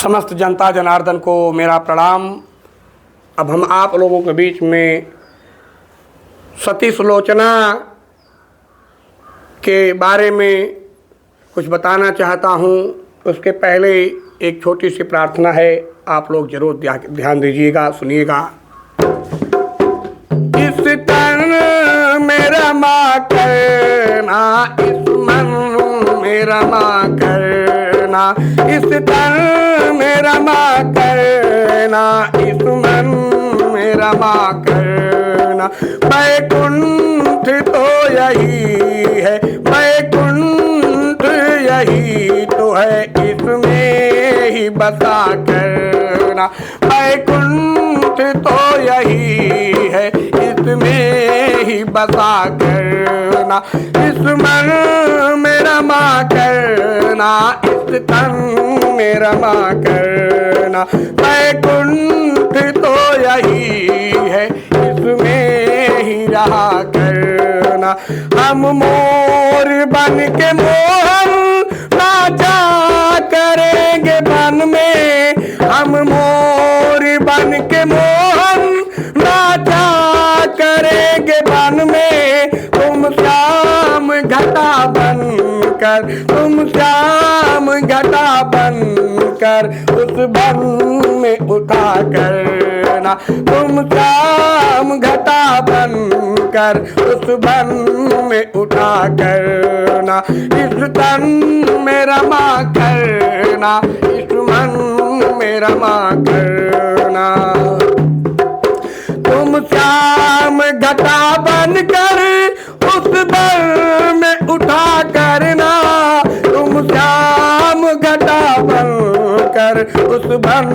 समस्त जनता जनार्दन को मेरा प्रणाम। अब हम आप लोगों के बीच में सती सुलोचना के बारे में कुछ बताना चाहता हूँ। उसके पहले एक छोटी सी प्रार्थना है, आप लोग जरूर ध्यान दीजिएगा, सुनिएगा। इस तन मेरा माँ करना, इस मन मेरा माँ करना, इस तन मेरा माँ करना, इस मन मेरा माँ करना। वैकुंठ तो यही है, वैकुंठ यही तो है, इसमें ही बसा करना। वैकुंठ तो यही है, इसमें ही बसा करना। इस मन मेरा माँ करना, इस तन मेरा माँ करना। वैकुंठ तो यही है, इसमें ही रहा करना। हम मोर बन के मोहन नाचा करेंगे वन में, हम मोर बन के मोहन नाचा करेंगे वन में। तुम श्याम घटा बनकर, तुम श्याम घटा बनकर उस वन में उठा करना। तुम श्याम घटा बनकर उस वन में उठा करना। इस तन में रमा करना, इस मन में रमा करना। तुम श्याम घटा बनकर उस वन में उठा करना। तुम श्याम घटा बनकर उस वन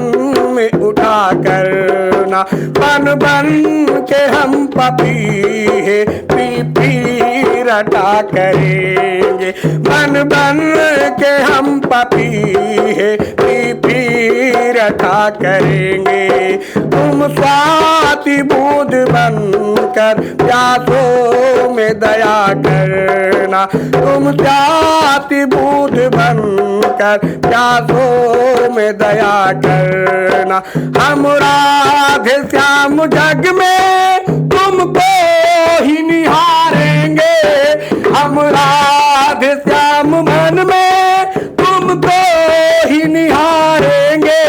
में उठा करना। बन बन के हम पपीहे पी पी रटा करेंगे, बन बन के हम पपीहे पी पी रटा करेंगे। तुम स्वाति बूंद बनकर प्यासों में दया करना। तुम स्वाति बूंद बनकर प्यासों में दया करना। हम राधे श्याम जग में तुमको ही निहारेंगे, हम राधे श्याम मन में तुमको ही निहारेंगे।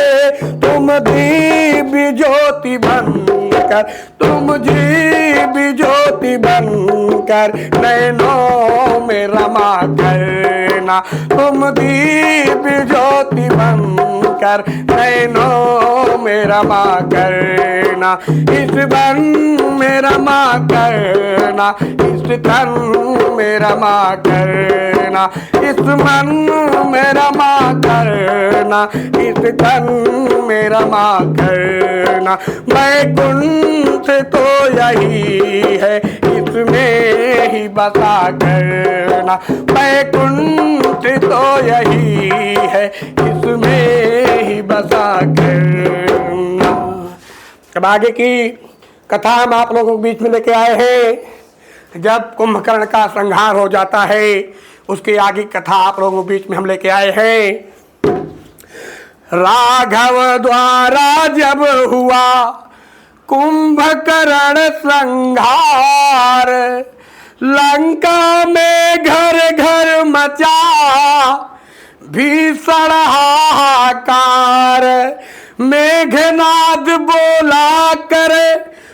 तुम दिव्य ज्योति बनकर, तुम दिव्य ज्योति बनकर नैनों में रमा करना। तुम दिव्य ज्योति बनकर नैनों में रमा करना। इस वन में रमा करना, इस तन में रमा करना। इस मन में रमा करना, इस तन में रमा करना। वैकुंठ तो यही है, इसमें ही बसा करना। वैकुंठ तो यही है, इसमें ही बसा करना। अब आगे की कथा हम आप लोगों के बीच में लेके आए हैं। जब कुंभकर्ण का संहार हो जाता है, उसकी आगे कथा आप लोगों के बीच में हम लेके आए हैं। राघव द्वारा जब हुआ कुंभकर्ण संहार, लंका में घर घर मचा भीषण हाहाकार। मेघनाद बोला करे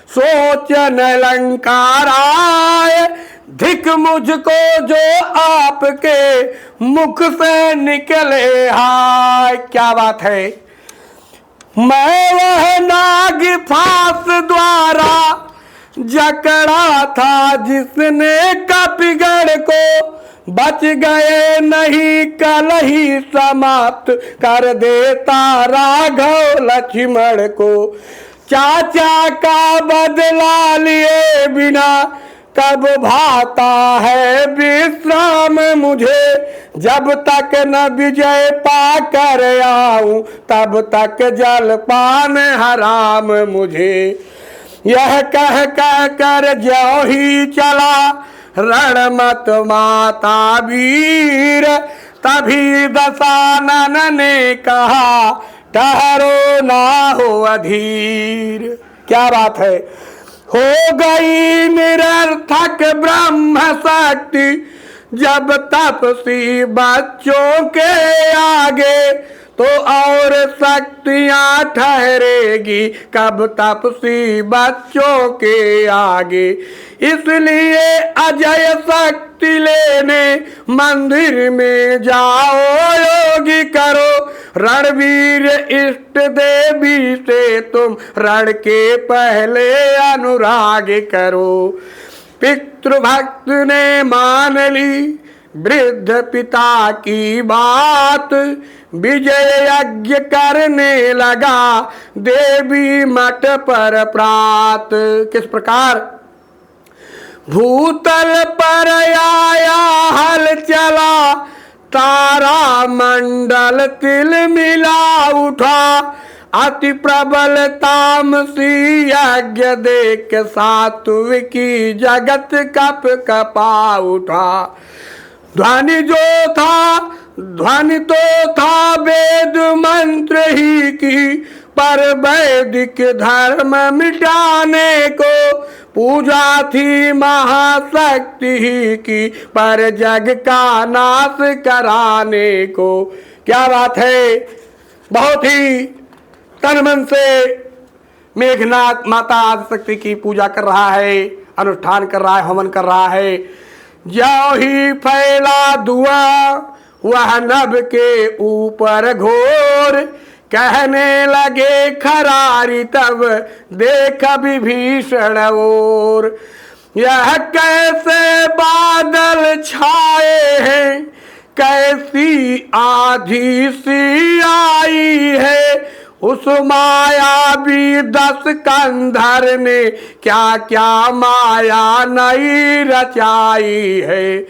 सोचन लंकार आए, धिक मुझको जो आपके मुख से निकले हाय। क्या बात है। मैं वह नाग फांस द्वारा जकड़ा था, जिसने कपिगढ़ को बच गए नहीं कल ही समाप्त कर देता राघव लक्ष्मण को। चाचा का बदला लिए बिना कब भाता है विश्राम मुझे। जब तक न विजय पाकर आऊं तब तक जलपान हराम मुझे। यह कह कह कर ज्यों ही चला रणमत माता वीर, तभी दशानन ने कहा ठहरो ना हो अधीर। क्या बात है। हो गई निरर्थक ब्रह्म शक्ति जब तपसी बच्चों के आगे, तो और शक्तियां ठहरेगी कब तपसी बच्चों के आगे। इसलिए अजय शक्ति लेने मंदिर में जाओ, योगी करो रणवीर इष्ट देवी से तुम रण के पहले अनुराग करो। पितृभक्त ने मान ली वृद्ध पिता की बात, विजय यज्ञ करने लगा देवी मठ पर प्रात। किस प्रकार भूतल पर आया हल चला, तारा मंडल तिल मिला उठा, अति प्रबल तामसी यज्ञ देख सात्विकी जगत कप कपा उठा। ध्वनि तो था वेद मंत्र ही की, पर वैदिक धर्म मिटाने को पूजा थी महाशक्ति ही की, पर जग का नाश कराने को। क्या बात है। बहुत ही तन मन से मेघनाथ माता आदिशक्ति की पूजा कर रहा है, अनुष्ठान कर रहा है, हवन कर रहा है। ज्यों ही फैला धुआं वह नभ के ऊपर घोर, कहने लगे खरारी तब देख विभीषण ओर। यह कैसे बादल छाए हैं, कैसी आधी सी आई है, उस मायावी 10 कंधर ने क्या क्या माया नई रचाई है।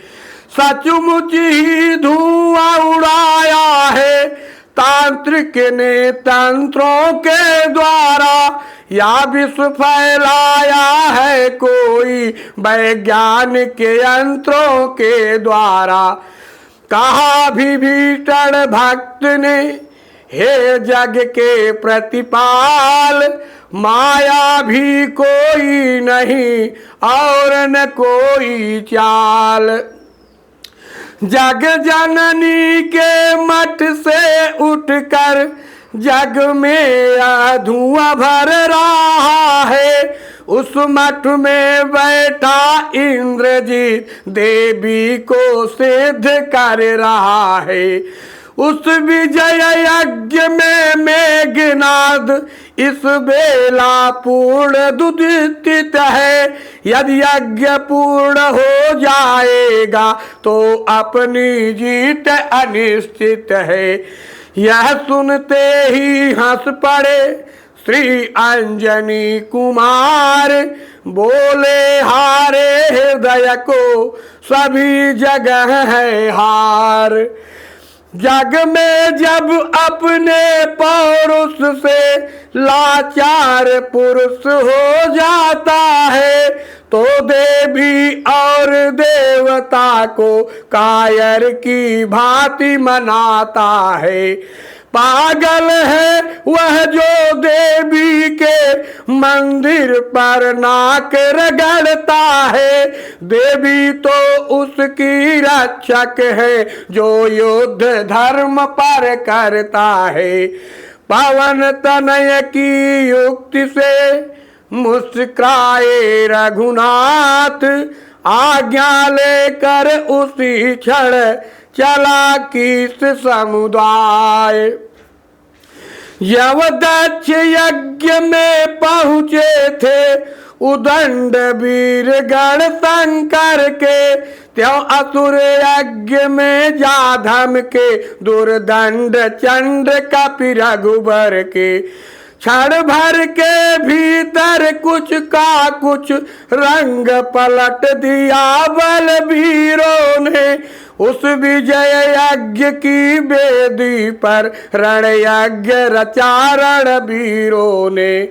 सचमुच ही धुआं उड़ाया है तांत्रिक ने तंत्रों के द्वारा, या विश्व फैलाया है कोई वैज्ञानिक यंत्रों के द्वारा। कहा विभीषण भक्त ने हे जग के प्रतिपाल, माया भी कोई नहीं और न कोई चाल। जग जननी के मठ से उठकर जग में धुआं भर रहा है, उस मठ में बैठा इंद्रजीत देवी को सिद्ध कर रहा है। उस विजय यज्ञ में मेघनाद इस बेला पूर्ण दुदित है। यदि यज्ञ पूर्ण हो जाएगा तो अपनी जीत अनिश्चित है। यह सुनते ही हंस पड़े श्री अंजनी कुमार, बोले हारे हृदय को सभी जगह है हार। जग में जब अपने पौरुष से लाचार पुरुष हो जाता है, तो देवी और देवता को कायर की भांति मनाता है। पागल है वह जो देवी के मंदिर पर नाक रगड़ता है, देवी तो उसकी रक्षक है जो युद्ध धर्म पर करता है। पवन तनय की युक्ति से मुस्कुराए रघुनाथ, आज्ञा लेकर उसी क्षण चला किस समुदाय। यवदक्ष यज्ञ में पहुँचे थे उदंड वीर गण शंकर के, त्यों असुर यज्ञ में जा धम के दुर्दंड चंड कपि रघुबर के। क्षण भर के भीतर कुछ का कुछ रंग पलट दिया बलवीरों ने, उस विजय यज्ञ की वेदी पर रण यज्ञ रचा रणवीरों ने।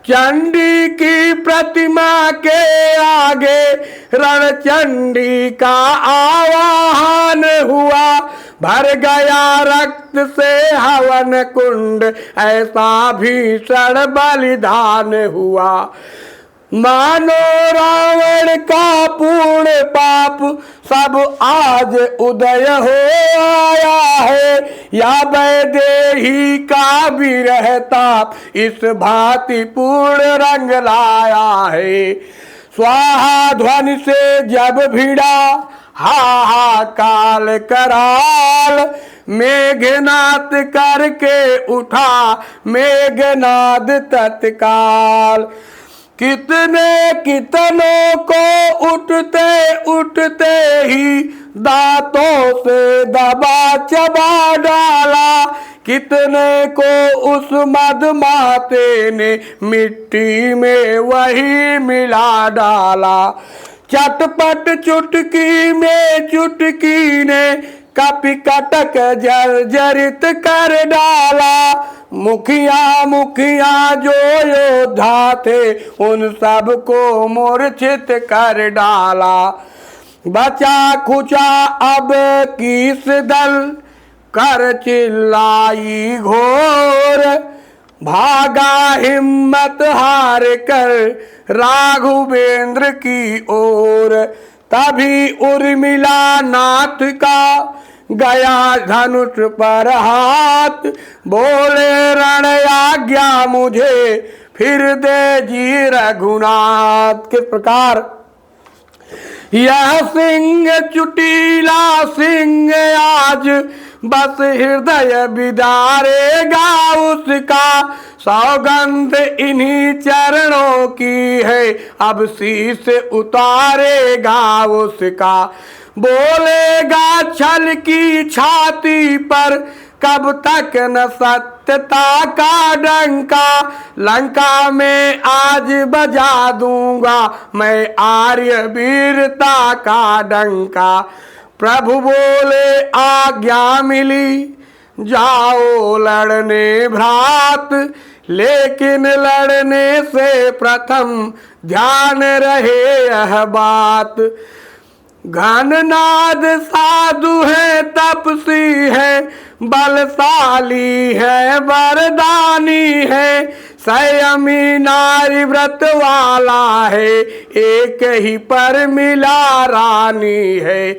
चंडी की प्रतिमा के आगे रणचंडी का आवाहन हुआ, भर गया रक्त से हवन कुंड, ऐसा भीषण बलिदान हुआ। मानो रावण का पूर्ण पाप सब आज उदय हो आया है, या वैदेही का विरह ताप इस भांति पूर्ण रंग लाया है। स्वाहा ध्वनि से जब भिड़ा हाहाकाल कराल, मेघनाद करके उठा मेघनाद तत्काल। कितनों को उठते उठते ही दांतों से दबा चबा डाला, कितने को उस मदमाते ने मिट्टी में वही मिला डाला। चटपट चुटकी में चुटकी ने कपि कटक जर्जरित कर डाला। मुखिया जो योद्धा थे उन सब को मूर्छित कर डाला। बचा खुचा अब किस दल कर चिल्लाई घोर, भागा हिम्मत हार कर राघवेंद्र की ओर। तभी उर्मिला नाथ का गया धनुष पर हाथ, बोले रण आज्ञा मुझे फिर दे जी रघुनाथ। किस प्रकार यह सिंह चुटीला सिंह आज बस हृदय बिदारेगा उसका, सौगंध इन्हीं चरणों की है अब शीश उतारेगा उसका। बोलेगा छल की छाती पर कब तक न सत्यता का डंका, लंका में आज बजा दूंगा मैं आर्य वीरता का डंका। प्रभु बोले आज्ञा मिली जाओ लड़ने भ्रात, लेकिन लड़ने से प्रथम ध्यान रहे यह बात। घननाद साधु है तपसी है बलशाली है वरदानी है, संयमी नारी व्रत वाला है एक ही पर मिला रानी है।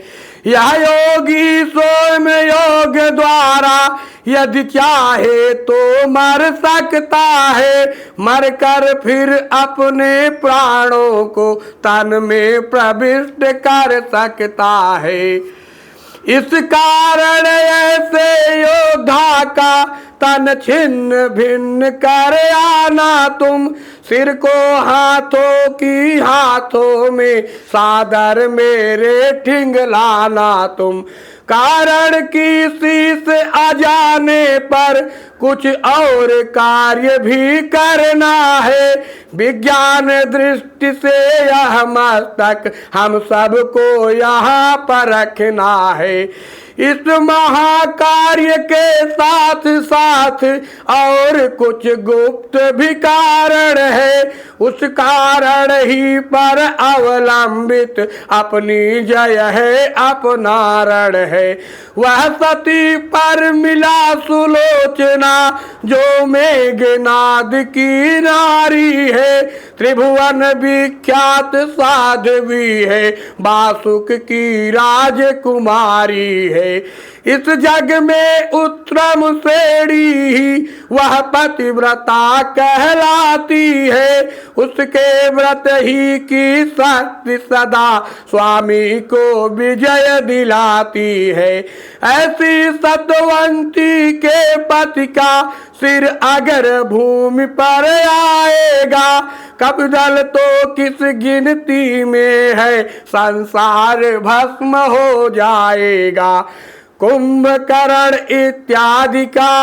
यह योगी स्वयं योग द्वारा यदि चाहे तो मर सकता है, मर कर फिर अपने प्राणों को तन में प्रविष्ट कर सकता है। इस कारण ऐसे योद्धा का तन छिन्न भिन्न कर आना तुम, सिर को हाथों की हाथों में सादर मेरे ठिंग लाना तुम। कारण की शीश आ जाने पर कुछ और कार्य भी करना है, विज्ञान दृष्टि से यह मस्तक हम सबको यहाँ पर रखना है। इस महाकार्य के साथ साथ और कुछ गुप्त भी कारण है, उस कारण ही पर अवलंबित अपनी जय है अपना रण है। वह सती पर मिला सुलोचना जो मेघनाद की नारी है, त्रिभुवन विख्यात साध्वी है बासुक की राजकुमारी है। इस जग में उत्तम श्रेणी ही वह पतिव्रता कहलाती है, उसके व्रत ही की शक्ति सदा स्वामी को विजय दिलाती है। ऐसी सतवंती के पति का सिर अगर भूमि पर आएगा, कपिदल तो किस गिनती में है संसार भस्म हो जाएगा। कुंभकर्ण इत्यादि का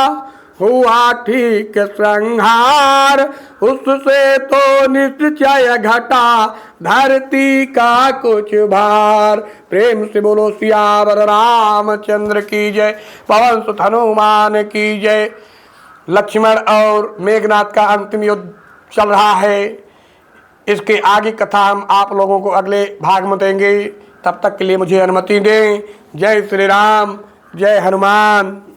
हुआ ठीक संहार, उससे तो निश्चय घटा धरती का कुछ भार। प्रेम से बोलो सियावर रामचंद्र की जय, पवन सुत हनुमान की जय। लक्ष्मण और मेघनाद का अंतिम युद्ध चल रहा है, इसके आगे कथा हम आप लोगों को अगले भाग में देंगे। तब तक के लिए मुझे अनुमति दें। जय श्री राम, जय हनुमान।